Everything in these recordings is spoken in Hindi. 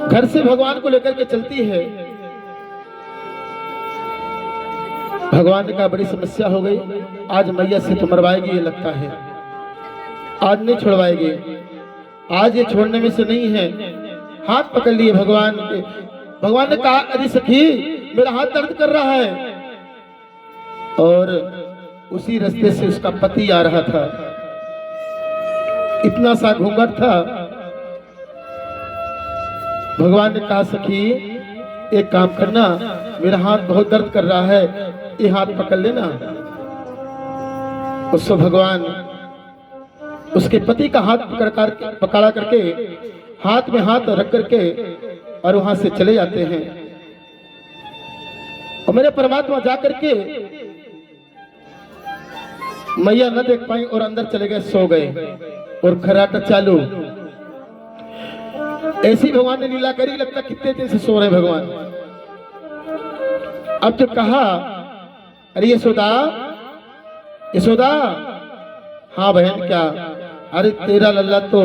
घर से भगवान को लेकर के चलती है। भगवान ने कहा बड़ी समस्या हो गई, आज मैया से तो मरवाएगी ये लगता है, आज नहीं छोड़वाएगी, आज ये छोड़ने में से नहीं है। हाथ पकड़ लिए भगवान के। भगवान ने कहा अरे सखी मेरा हाथ दर्द कर रहा है। और उसी रास्ते से उसका पति आ रहा था, इतना सा घूंघट था। भगवान ने कहा सखी एक काम करना, मेरा हाथ बहुत दर्द कर रहा है, ये हाथ पकड़ लेना। उसको भगवान उसके पति का हाथ पकड़ा करके हाथ में हाथ रख करके और वहां से चले जाते हैं। और मेरे परमात्मा जा करके मैया न देख पाई और अंदर चले गए, सो गए और खर्राटा चालू। ऐसी भगवान ने लीला करी, लगता कितने दिन से सो रहे भगवान। अब जब कहा अरे यशोदा यशोदा, हाँ बहन क्या, अरे तेरा लल्ला तो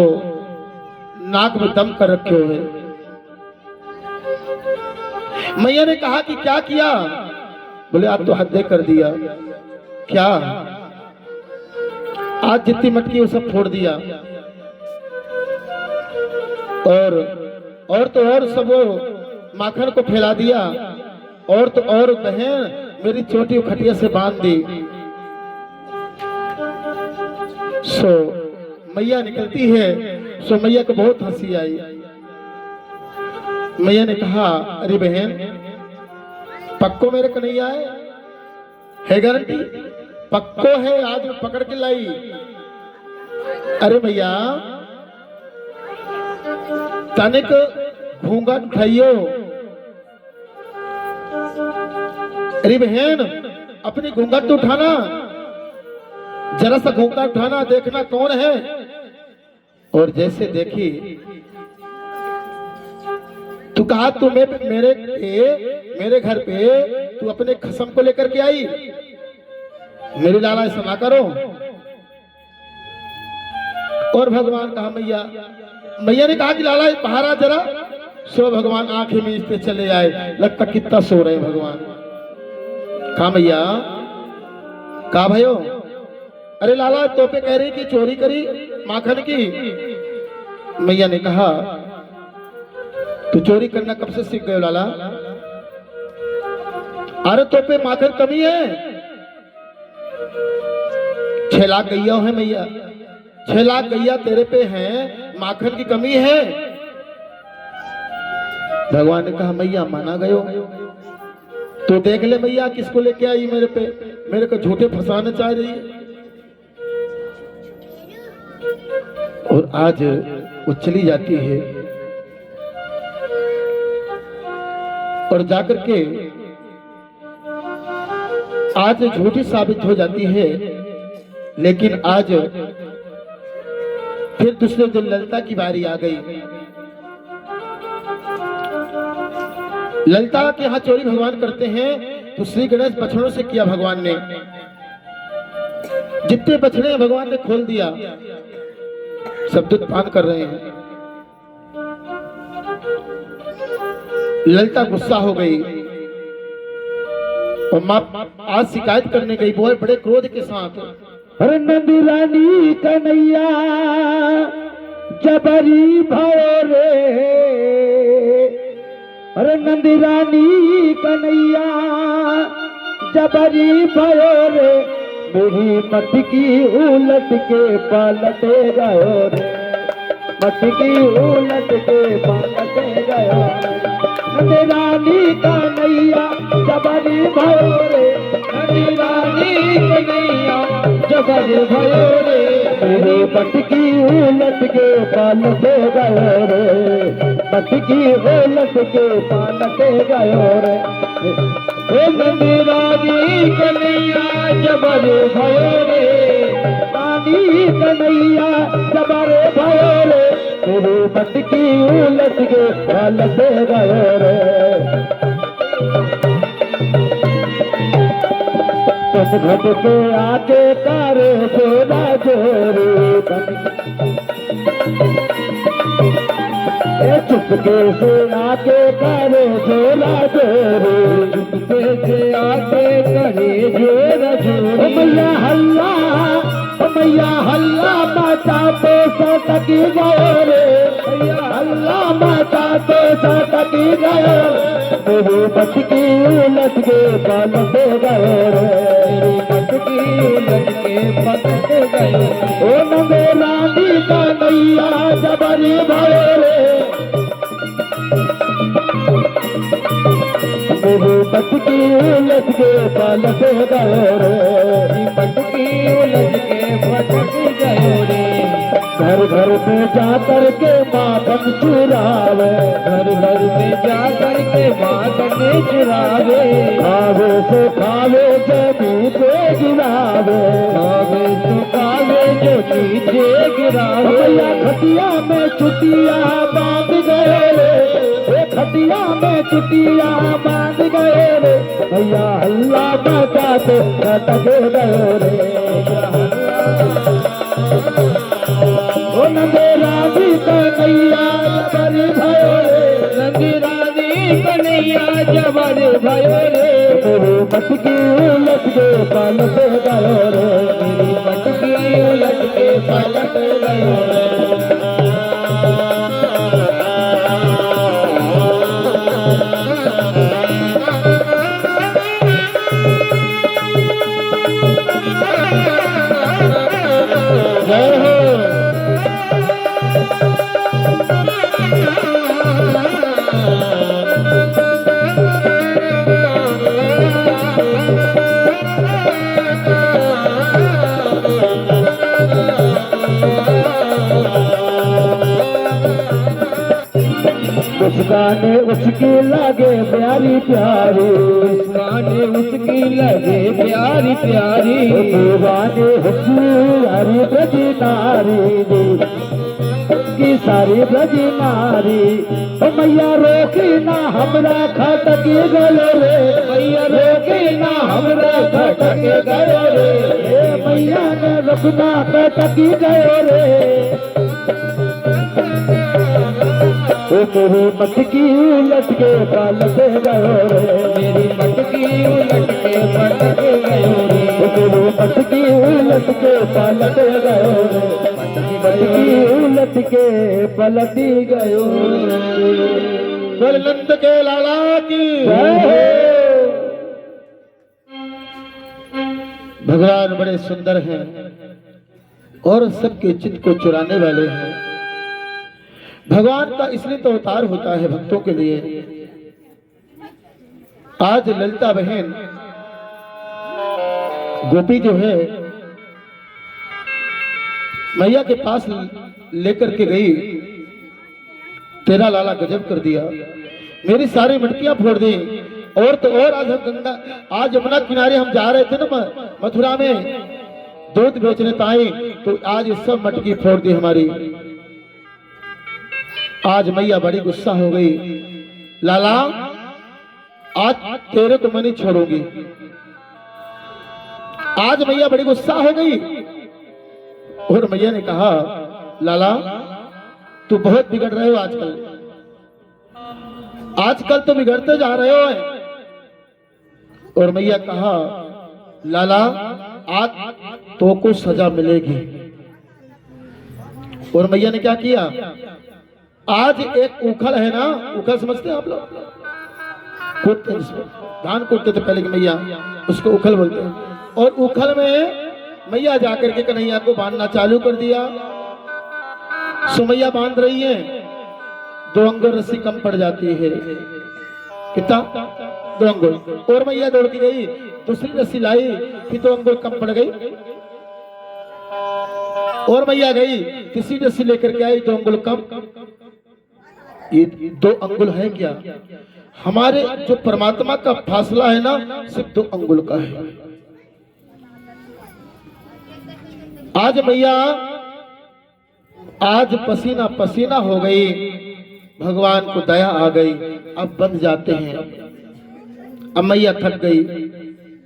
नाक में दम कर रखे हुए। मैया ने कहा कि क्या किया? बोले आप तो हद कर दिया। क्या? आज जितनी मटकी वो सब फोड़ दिया और तो और सब वो माखन को फैला दिया और तो और बहन मेरी चोटी खटिया से बांध दी। सो मैया निकलती है। सो मैया को बहुत हंसी आई। मैया ने कहा अरे बहन पक्को मेरे कन्हैया है गारंटी? पक्को है, आज मैं पकड़ के लाई। अरे भैया तनिक घूंघट उठाइयो। अरे बहन अपनी घूंघट तो उठाना, जरा सा घूंघट उठाना, देखना कौन है। और जैसे देखी तू कहा तू मेरे घर पे तू अपने खसम को लेकर के आई, मेरी लाला ऐसा ना करो। और भगवान कहा मैया ने कहा कि लाला बाहर आ जरा। सो भगवान आंखें मीचते चले आए, लगता कितना सो रहे भगवान। कहा मैया, कहा भाइयों, अरे लाला तो पे कह रही कि चोरी करी माखन की। मैया ने कहा तू चोरी करना कब से सीख गए लाला? अरे तो पे माखन कमी है, 6 लाख गैया है मैया, 6 लाख गैया तेरे पे हैं, माखन की कमी है। भगवान ने कहा मैया माना गयो, तो देख ले मैया किसको लेके आई मेरे पे, मेरे को झूठे फंसाना चाह रही है। और आज वो चली जाती है और जाकर के आज झूठी साबित हो जाती है। लेकिन आज फिर दूसरे दिन ललिता की बारी आ गई। ललिता के यहाँ चोरी भगवान करते हैं तो श्री गणेश बछड़ों से किया भगवान ने। जितने बछड़े भगवान ने खोल दिया, सब दूध पान कर रहे हैं। ललिता गुस्सा हो गई और माँ आज शिकायत करने गई, बहुत बड़े क्रोध के साथ। अरे नंदी रानी कन्हैया जबरी भयो रे, अरे नंदी रानी कन्हैया जबरी भयो रे, मेरी मटकी उलट के पलटे गयो रे, मटकी उलट के पलटे गयो रे। नंदी रानी कन्हैया जबरी भयो रे, नंदी रानी कन्हैया जबरी भयो रे, मेरी मटकी उलट के पलटे गयो रे, मटकी उलट के पलटे गयो रे। नंदी रानी कन्हैया जबर भयो रे, रानी कन्हैया जबर भयो रे, मेरी मटकी उलट के पलट गयो रे। तुम घट पे आके करे जोरा जोरी चुपके से आके करे जोरा जोरे, चुपके से आके करे जोरा जोरे। मैया हल्ला, मैया हल्ला मचाते सटकी गए रे, मैया हल्ला मचाते सटकी गए। मेरी मटकी उलट के पलट गए रे, मेरी मटकी उलट के पलट गए। ओ नंदे रानी का नैया जबरी भरे रे, मेरी मटकी उलट के पलट गए रे, मटकी उलट के पलट गए रे। घर घर में जा करके मातम चुरावे, घर घर में जा करके मातम चुरावे। खावे से खावे जमी पे गिरावे, खावे से खावे जमी पे गिरावे। भैया खटिया में चुटिया बांध गए रे, खटिया में चुटिया बांध गए रे। भैया हल्ला मचाते लटके गए रे, ओ नंदे रानी कन्हैया जबरी भयो रे, नंदी रानी कन्हैया जबरी भयो रे। मेरी मटकी उलट के पलट गयो रे, मेरी मटकी उलट के पलट गयो रे। जय हो। उस गाने उसकी लगे प्यारी प्यारी, उस गाने उसकी लगे प्यारी प्यारी। दीवाने हुसियारी ब्रज नारी की सारी ब्रज नारी। मैया रोकी ना हमरा खटकी गयो रे, मैया रोकी ना हमरा खटकी गयो रे। मैया ने रुकना खटकी गयो रे। मेरी मटकी उलट के पलट गयो रे, मेरी मटकी उलट के पलट गयो रे। मेरी मटकी उलट के पलट गयो रे, मटकी उलट के पलट गयो रे। नंद के लाला की भगवान बड़े सुंदर हैं और सबके चित्त को चुराने वाले हैं। भगवान का इसलिए तो अवतार होता है भक्तों के लिए। आज ललिता बहन गोपी जो है मैया के पास लेकर के गई, तेरा लाला गजब कर दिया, मेरी सारी मटकियां फोड़ दी। और तो और आज हम गंगा, आज यमुना किनारे हम जा रहे थे ना मथुरा में दूध बेचने ताई, तो आज ये सब मटकी फोड़ दी हमारी। आज मैया बड़ी गुस्सा हो गई, लाला आज तेरे को मैं नहीं छोड़ूंगी। आज मैया बड़ी गुस्सा हो गई और मैया ने कहा, लाला तू बहुत बिगड़ रहे हो आजकल, आजकल तो बिगड़ते जा रहे हो। और मैया कहा, लाला आज तो को सजा मिलेगी। और मैया ने क्या किया, आज एक उखल है ना, उखल समझते हैं आप लोग, कूटते धान कूटते थे पहले की मैया, उसको उखल बोलते हैं। और उखल में मैया जाकर के कन्हैया को बांधना चालू कर दिया। सुमैया बांध रही है, 2 अंगुल रस्सी कम पड़ जाती है, कितना 2 अंगुल। और मैया दौड़ के गई, दूसरी रस्सी लाई, फिर 2 अंगुल कम पड़ गई। और मैया गई, तीसरी रस्सी लेकर के आई, 2 अंगुल कम। ये 2 अंगुल है क्या? हमारे जो परमात्मा का फासला है ना, सिर्फ 2 अंगुल का है। आज मैया आज पसीना पसीना हो गई, भगवान को दया आ गई, अब बंध जाते हैं। अब मैया थक गई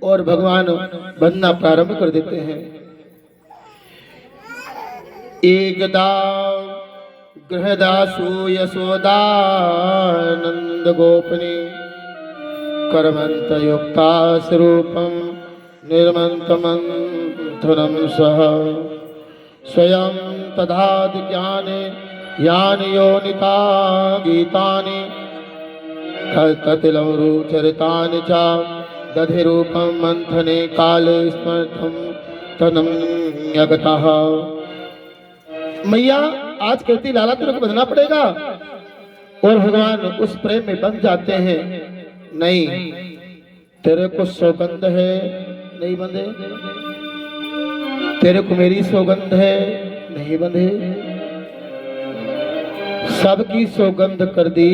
और भगवान बंधना प्रारंभ कर देते हैं। एकदा गृहदासु यशोदानंद गोपनी कर्मंत युक्ता स्वरूपम निर्मंतमंथनम सह स्वयं तदादि ज्ञाने यानि योनिता गीतानि ततिलरुचरितानि च दधि रूपं मंथने काले स्मर्थम तनम यगतः। मैया आज कहती लाला तेरे को बंधना पड़ेगा, और भगवान उस प्रेम में बंध जाते हैं। नहीं, तेरे को सौगंध है, नहीं बंधे। तेरे को मेरी सौगंध है, नहीं बंधे। सबकी सौगंध कर दी।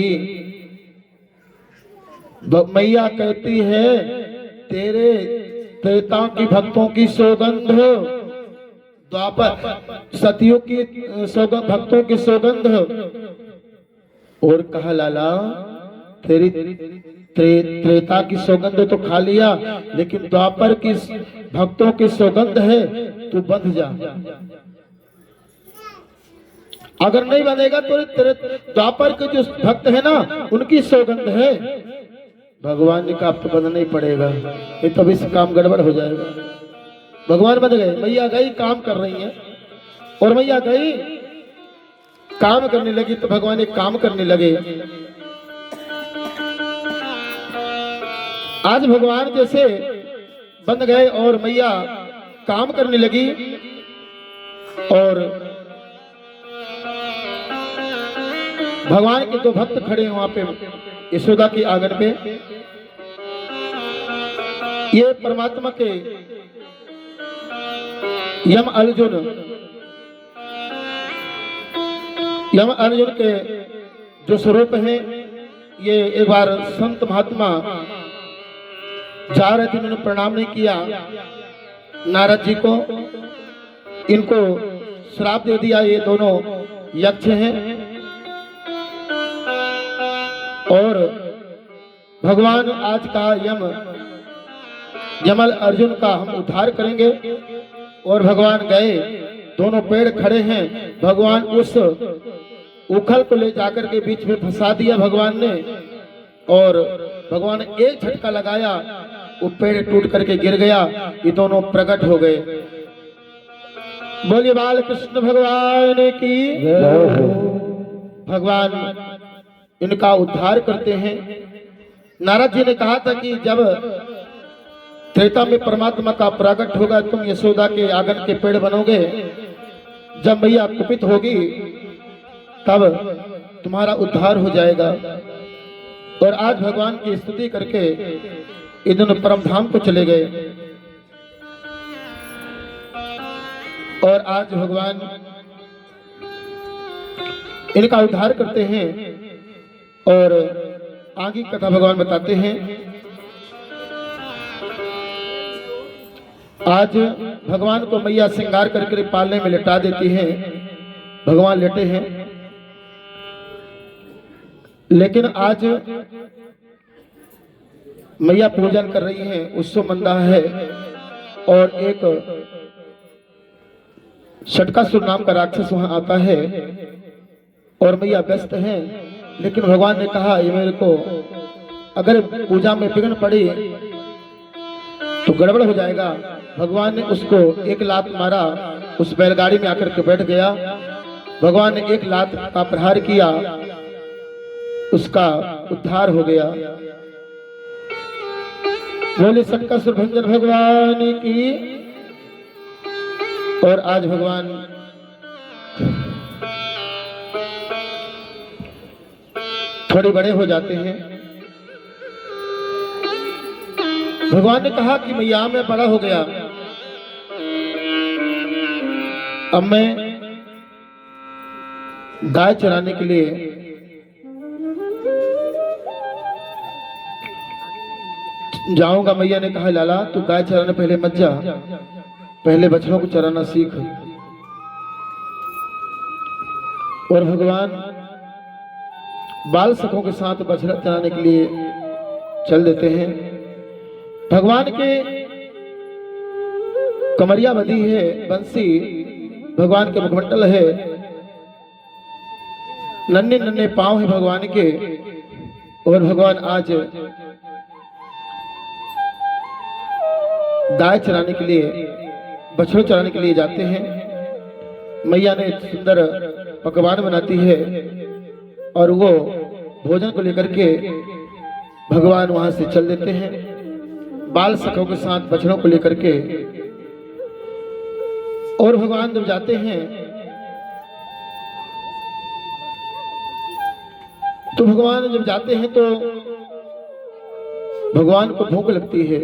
मैया कहती है तेरे त्रेता की भक्तों की सौगंध, द्वापर सतियों की सौगंध, भक्तों की सौगंध। और कहा लाला तेरी त्रेता की सौगंध तो खा लिया, लेकिन द्वापर की भक्तों की सौगंध है, तू बंध जा। अगर नहीं बंधेगा तो तेरे द्वापर के जो भक्त है ना, उनकी सौगंध है। भगवान ने कहा अब तो बंधना ही पड़ेगा, ये तभी से काम गड़बड़ हो जाएगा। भगवान बंध गए। मैया गई, काम कर रही है, और मैया गई काम करने लगी तो भगवान एक काम करने लगे। आज भगवान जैसे बंध गए और मैया काम करने लगी, और भगवान के दो भक्त खड़े हैं वहां पे यशोदा की आंगन पे। ये परमात्मा के यम अर्जुन के जो स्वरूप हैं, ये एक बार संत महात्मा जा रहे थे, उन्होंने प्रणाम नहीं किया नारद जी को, इनको श्राप दे दिया। ये दोनों यक्ष हैं, और भगवान आज का यमल अर्जुन का हम उद्धार करेंगे। और भगवान गए, दोनों पेड़ खड़े हैं, भगवान उस उखल को ले जाकर के बीच में फंसा दिया भगवान ने, और भगवान एक झटका लगाया, वो पेड़ टूट करके गिर गया। ये दोनों प्रकट हो गए। बोलिए बाल कृष्ण भगवान की। भगवान इनका उद्धार करते हैं। नारद जी ने कहा था कि जब त्रेता में परमात्मा का प्रकट होगा, तुम यशोदा के आंगन के पेड़ बनोगे। जब मैया कुपित होगी तब तुम्हारा उद्धार हो जाएगा। और आज भगवान की स्तुति करके ये दोनों परम धाम को चले गए। और आज भगवान इनका उद्धार करते हैं, और आगे कथा भगवान बताते हैं। आज भगवान को मैया श्रृंगार करके पालने में लेटा देती हैं। भगवान लेटे हैं, लेकिन आज मैया पूजन कर रही हैं, उत्सव मन रहा है। और एक षटकासुर नाम का राक्षस वहां आता है, और मैया व्यस्त हैं। लेकिन भगवान ने कहा ये मेरे को अगर पूजा में विघ्न पड़ी तो गड़बड़ हो जाएगा। भगवान ने उसको एक लात मारा, उस बैलगाड़ी में आकर के बैठ गया। भगवान ने एक लात का प्रहार किया, उसका उद्धार हो गया। बोले षटकासुर भंजन भगवान की। और आज भगवान थोड़े बड़े हो जाते हैं। भगवान ने कहा कि मैया मैं बड़ा हो गया, अब मैं गाय चराने के लिए जाऊंगा। मैया ने कहा लाला तू गाय चराने पहले मत जा, पहले बछड़ों को चराना सीख। और भगवान बाल सखों के साथ बछड़ा चराने के लिए चल देते हैं। भगवान के कमरिया बंधी है, बंसी भगवान के मुखमंडल है। नन्हे नन्हे पांव हैं भगवान के, और भगवान आज गाय चराने के लिए, बछड़ों चराने के लिए जाते हैं। मैया ने सुंदर पकवान बनाती है और वो भोजन को लेकर के भगवान वहां से चल देते हैं बाल सखों के साथ बछड़ों को लेकर के। और भगवान जब जाते हैं तो भगवान को भूख लगती है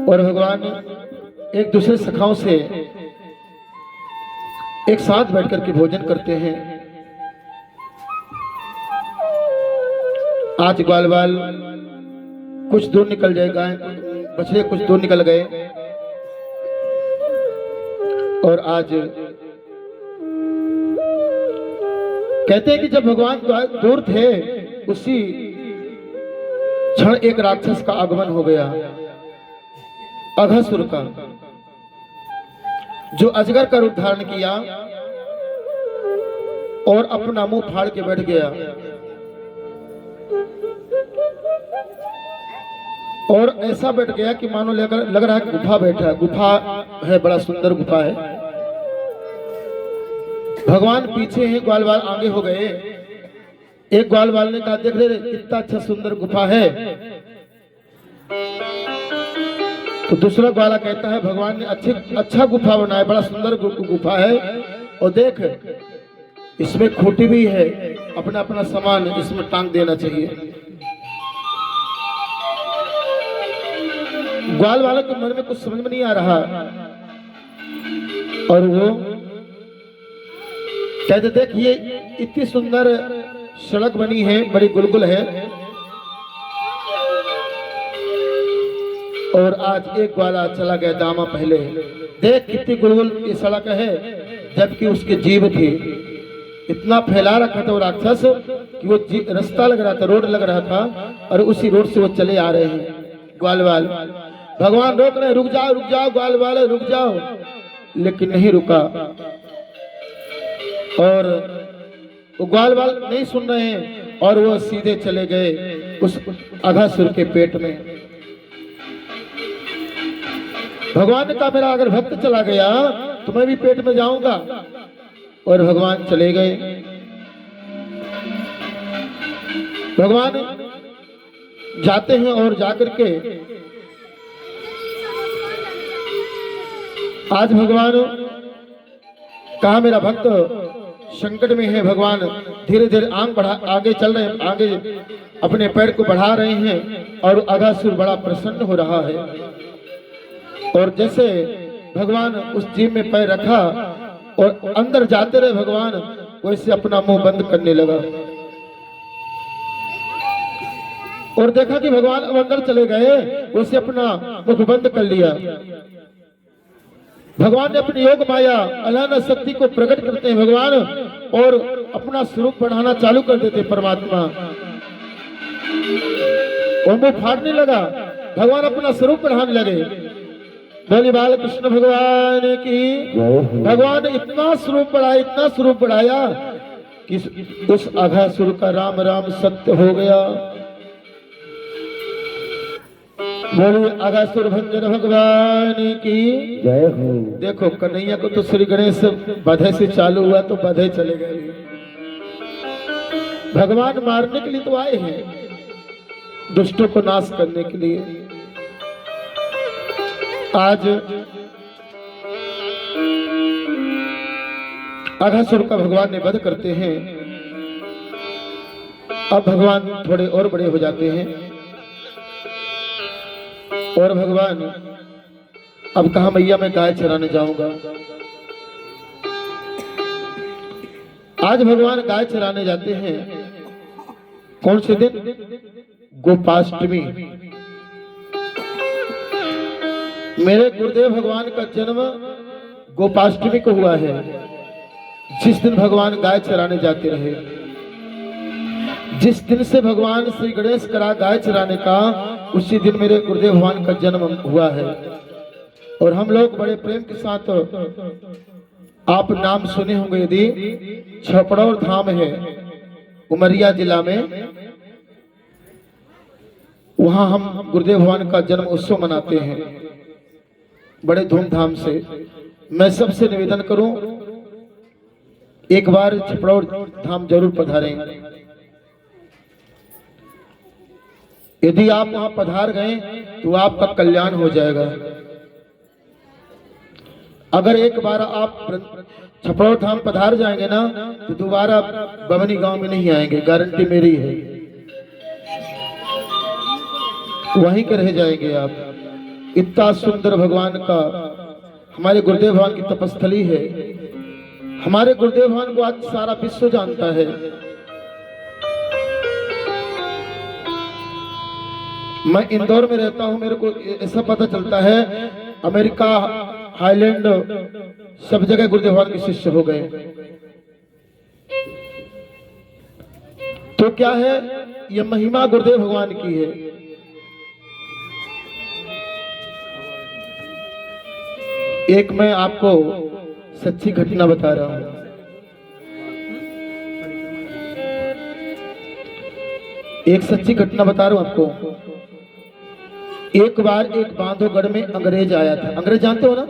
और भगवान एक दूसरे सखाओं से एक साथ बैठकर के भोजन करते हैं। आज ग्वाल बाल कुछ दूर निकल जाएगा, बछड़े कुछ दूर निकल गए, और आज कहते हैं कि जब भगवान दूर थे उसी क्षण एक राक्षस का आगमन हो गया, अघासुर का, जो अजगर का रूप धारण किया और अपना मुंह फाड़ के बैठ गया। और ऐसा बैठ गया कि मानो लग रहा है कि गुफा बैठा है। गुफा है, बड़ा सुंदर गुफा है। भगवान पीछे हैं, ग्वाल बाल आगे हो गए। एक ग्वाल बाल ने कहा, देख रहे कितना अच्छा सुंदर गुफा है। तो दूसरा ग्वाला कहता है, भगवान ने अच्छा गुफा बनाया, बड़ा सुंदर गुफा है, और देख इसमें खूंटी भी है, अपना अपना सामान इसमें टांग देना चाहिए। ग्वाल वाले के मन में कुछ समझ में नहीं आ रहा, और वो कहते, देख ये इतनी सुंदर सड़क बनी है, बड़ी गुलगुल है, और आज एक ग्वाला चला गया दामा पहले। देख कितनी गुलगुल ये सड़क है, जबकि उसकी जीभ थी। इतना फैला रखा था वो राक्षस कि वो रास्ता लग रहा था, रोड लग रहा था, और उसी रोड से वो चले आ रहे हैं ग्वाल वाल। भगवान रोक रहे, रुक जाओ ग्वाल वाले, रुक जाओ, लेकिन नहीं रुका। और वो ग्वाल वाल नहीं सुन रहे हैं, और वो सीधे चले गए उस अघासुर के पेट में। भगवान ने कहा, मेरा अगर भक्त चला गया तो मैं भी पेट में जाऊंगा, और भगवान चले गए। भगवान जाते हैं और जाकर के आज भगवान कहा, मेरा भक्त संकट में है। भगवान धीरे धीरे आगे चल रहे हैं, आगे अपने पैर को बढ़ा रहे हैं, और अघासुर बड़ा प्रसन्न हो रहा है। और जैसे भगवान उस जीव में पैर रखा और अंदर जाते रहे भगवान, वैसे अपना मुंह बंद करने लगा, और देखा कि भगवान अब अंदर चले गए, वैसे अपना मुख बंद कर लिया। भगवान ने अपनी योग माया अलौकिक शक्ति को प्रकट करते हैं भगवान, और अपना स्वरूप बढ़ाना चालू कर देते परमात्मा। और मुंह फाड़ने लगा, भगवान अपना स्वरूप बढ़ाने लगे। बोली बाल कृष्ण भगवान की। भगवान ने इतना स्वरूप बढ़ाया कि उस अघासुर का राम राम सत्य हो गया। बोली अघासुर भंजन भगवान की जय हो। देखो कन्हैया को तो श्री गणेश बधे से चालू हुआ तो बधे चले गए। भगवान मारने के लिए तो आए हैं, दुष्टों को नाश करने के लिए। आज अघासुर का भगवान ने वध करते हैं। अब भगवान थोड़े और बड़े हो जाते हैं, और भगवान अब कहा, मैया मैं गाय चराने जाऊंगा। आज भगवान गाय चराने जाते हैं। कौन से दिन? गोपाष्टमी। मेरे गुरुदेव भगवान का जन्म गोपाष्टमी को हुआ है, जिस दिन भगवान गाय चराने जाते रहे। जिस दिन से भगवान श्री गणेश करा गाय चराने का, उसी दिन मेरे गुरुदेव भगवान का जन्म हुआ है। और हम लोग बड़े प्रेम के साथ आप नाम सुने होंगे यदि, छपड़ौर धाम है उमरिया जिला में, वहां हम गुरुदेव भगवान का जन्म उत्सव मनाते हैं बड़े धूमधाम से। मैं सबसे निवेदन करूं, एक बार छपड़ौर धाम जरूर पधारें। यदि आप वहां पधार गए तो आपका कल्याण हो जाएगा। अगर एक बार आप छपड़ौर धाम पधार जाएंगे ना तो दोबारा बमनी गांव में नहीं आएंगे, गारंटी मेरी है, वहीं के रह जाएंगे आप। इतना सुंदर भगवान का, हमारे गुरुदेव भगवान की तपस्थली है। हमारे गुरुदेव भगवान को आज सारा विश्व जानता है। मैं इंदौर में रहता हूं, मेरे को ऐसा पता चलता है अमेरिका, हाईलैंड, सब जगह गुरुदेव भगवान के शिष्य हो गए। तो क्या है, यह महिमा गुरुदेव भगवान की है। एक मैं आपको सच्ची घटना बता रहा हूं। एक सच्ची घटना बता रहा हूं आपको। एक बार एक बांधवगढ़ में अंग्रेज आया था। अंग्रेज जानते हो ना,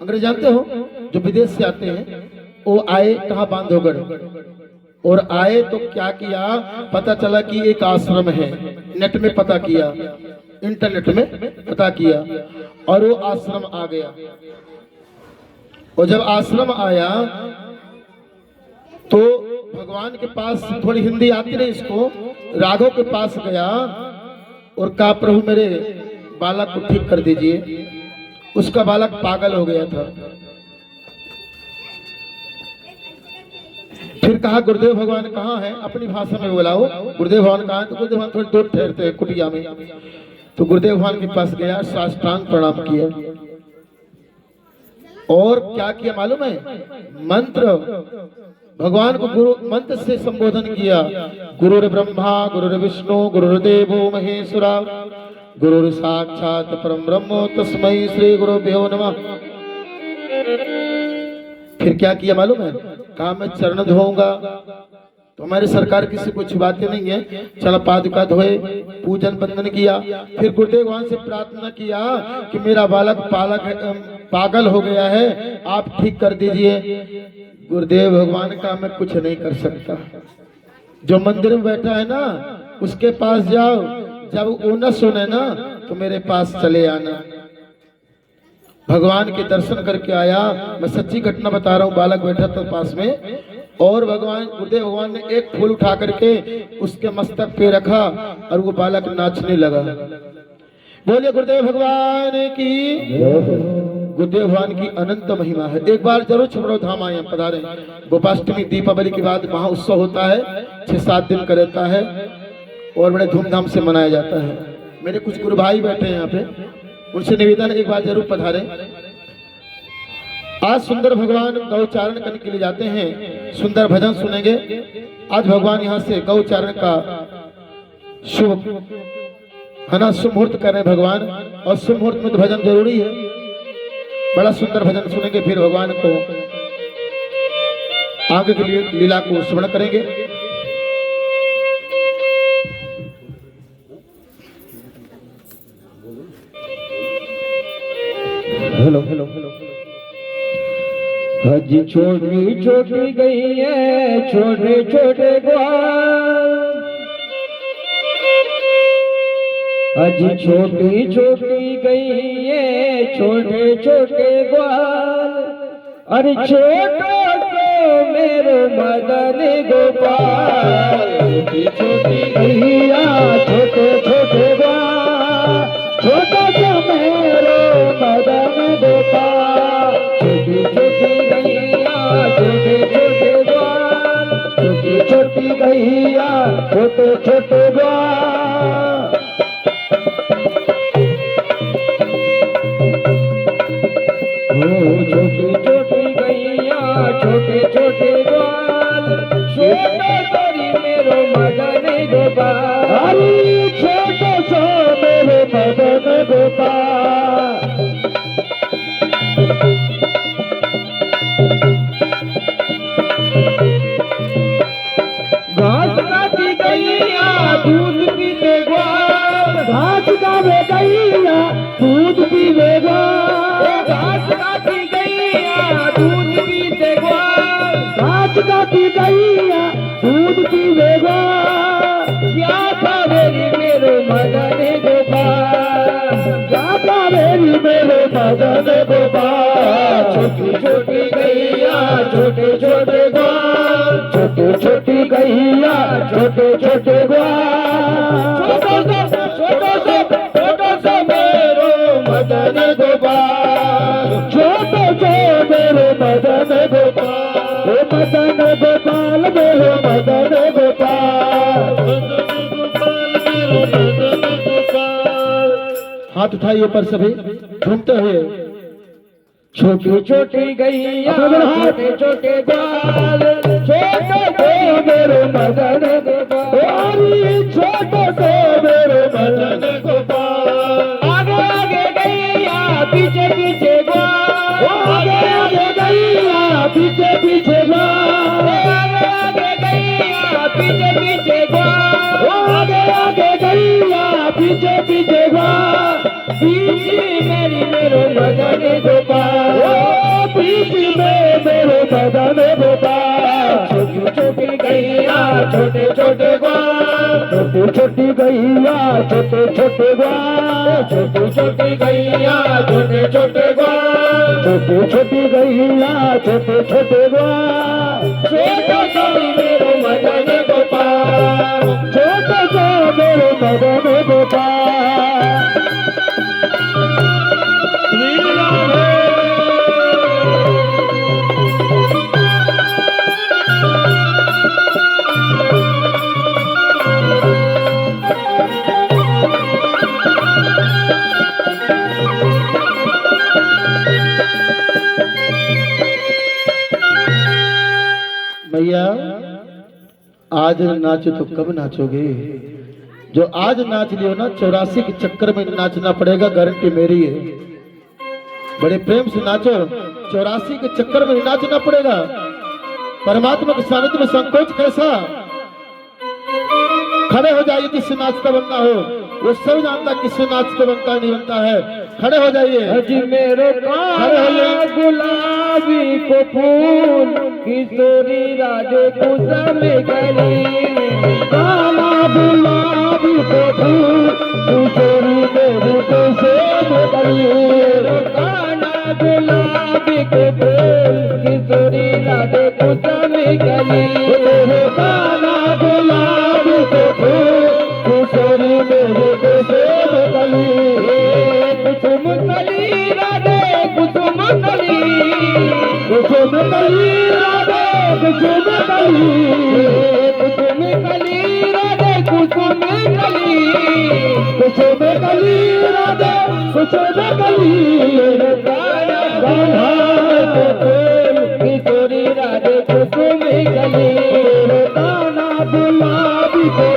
अंग्रेज जानते हो, जो विदेश से आते हैं। वो आए कहाँ, बांधवगढ़। और आए तो क्या किया, पता चला कि एक आश्रम है। नेट में पता किया, इंटरनेट में पता किया, और वो आश्रम आ गया। और जब आश्रम आया तो भगवान के पास, थोड़ी हिंदी आती नहीं इसको, राघव के पास गया और कहा, प्रभु मेरे बालक को ठीक कर दीजिए। उसका बालक पागल हो गया था। फिर कहा, गुरुदेव भगवान कहाँ है, अपनी भाषा में बुलाओ, गुरुदेव भगवान कहाँ है। तो गुरुदेव भगवान थोड़ी दूर ठहरते हैं कुटिया में। तो गुरुदेव भगवान के पास गया, साष्टांग प्रणाम किया, और क्या किया मालूम है, मंत्र, भगवान को गुरु मंत्र से संबोधन किया। गुरुर् ब्रह्मा गुरुर् विष्णु गुरुर्देवो महेश्वरा गुरुर् साक्षात परम ब्रह्म तस्मै श्री गुरुभ्यो नमः। फिर क्या किया मालूम है, कहा मैं चरण धोऊंगा। तो हमारी सरकार किसी को छुपाते नहीं है। चल पादुका धोए, पूजन बंदन किया। फिर गुरुदेव भगवान से प्रार्थना किया कि मेरा बालक पागल हो गया है, आप ठीक कर दीजिए। गुरुदेव भगवान का मैं कुछ नहीं कर सकता। जो मंदिर में बैठा है ना, उसके पास जाओ, जब वो न सुने ना तो मेरे पास चले आना। भगवान के दर्शन करके आया। मैं सच्ची घटना बता रहा हूँ। बालक बैठा था पास में, और भगवान, गुरुदेव भगवान ने एक फूल उठा करके उसके मस्तक पे रखा और वो बालक नाचने लगा। बोलिए गुरुदेव भगवान की। गुरुदेव भगवान की अनंत महिमा है। एक बार जरूर छपड़ौर धाम आए, पधारें। गोपाष्टमी दीपावली के बाद वहां उत्सव होता है, 6-7 दिन का रहता है और बड़े धूमधाम से मनाया जाता है। मेरे कुछ गुरु भाई बैठे हैं यहाँ पे, उनसे निवेदन एक बार जरूर पधारें। आज सुंदर भगवान गौचारण करने के लिए जाते हैं, सुंदर भजन सुनेंगे। आज भगवान यहाँ से गौचारण का शुभ है ना, शुभ मुहूर्त कर रहे हैं भगवान, और शुभ मुहूर्त में तो भजन जरूरी है। बड़ा सुंदर भजन सुनेंगे, फिर भगवान को आगे के लिए लीला को स्मरण करेंगे। Hello hello hello. हजी छोटी छोटी गई है, छोटे छोटे ग्वाल। हजी छोटी छोटी गई है, छोटे छोटे ग्वाल। अरे छोटो को मेरे मदन गोपाल। छोटी छोटी गैया, छोटे छोटे ग्वाल। छोटा को मेरे मदन गोपाल। छोटी छोटी गैया, छोटे छोटे ग्वाल। छोटी छोटी गैया, छोटे छोटे ग्वाल। छोटी छोटी गैया, छोटे छोटे ग्वाल। छोटा करी मेरो मदन गोपाल। छोटा सो मेरे मदन गोपाल। गैया दूध पीते ग्वाल, घास गावे गैया दूध पीवे ग्वाल, घास गाती गैया दूध पीते ग्वाल, घास गाती गैया दूध पीवे ग्वाल। क्या कावेरी मेरो मदन गोपाल, क्या कावेरी मेरो मदन गोपाल। छोटी छोटी गैया छोटे छोटे ग्वाल, छोटी छोटी गैया छोटे छोटे ग्वाल। छोटो सा मेरो मदन गोपाल, छोटो से मेरो मदन गोपाल, हे मदन गोपाल मेरो मदन गोपाल। हाथ उठाइए ऊपर सभी घूमते हुए। छोटी छोटी गैया छोटे छोटे ग्वाल, छोटो से मेरो मदन गोपाल, छोटो से मेरो मदन गोपाल। आगे आगे गैया पीछे पीछे ग्वाल, आगे आगे गैया पीछे पीछे ग्वाल, आगे आगे गैया पीछे पीछे ग्वाल, आगे आगे गैया पीछे पीछे ग्वाल। बीच मेरी मेरो मदन गोपाल, बीच में मेरो मदन गोपाल। छोटी छोटी गैया छोटे छोटे ग्वाल, छोटी छोटी गैया छोटे छोटे ग्वाल, छोटी छोटी गैया छोटे छोटे ग्वाल, छोटी छोटी गैया छोटे छोटे ग्वाल। छोटो सा मेरो मदन गोपाल, छोटो सा मेरो मदन गोपाल। भैया आज नाचो तो कब नाचोगे? जो आज नाच लियो ना 84 के चक्कर में नाचना पड़ेगा, गारंटी मेरी है। बड़े प्रेम से नाचो, 84 के चक्कर में नाचना पड़ेगा। परमात्मा के सानिध्य में संकोच कैसा? खड़े हो जाइए, जिससे नाचता बनता हो वो सब जानता किससे नाचता बनता नहीं बनता है। खड़े हो जाइए। मेरो काला गुलाबी को फूल, किशोरी राजे कुसम गली, काला गुलाबी को फूल, किशोरी मेरी कुसम गली। काला गुलाबी को फूल, किशोरी राजे कुसम गली, काला गुलाबी को फूल, किशोरी मेरी कुसम गली। कुसुम कली राधे कुसुम कली, कुसुम कली राधे कुसुम कली, कुसुम कली राधे कुसुम कली, कुसुम कली राधे कुसुम कली। किशोरी राधे कुसुम कली, काला गुलाबी को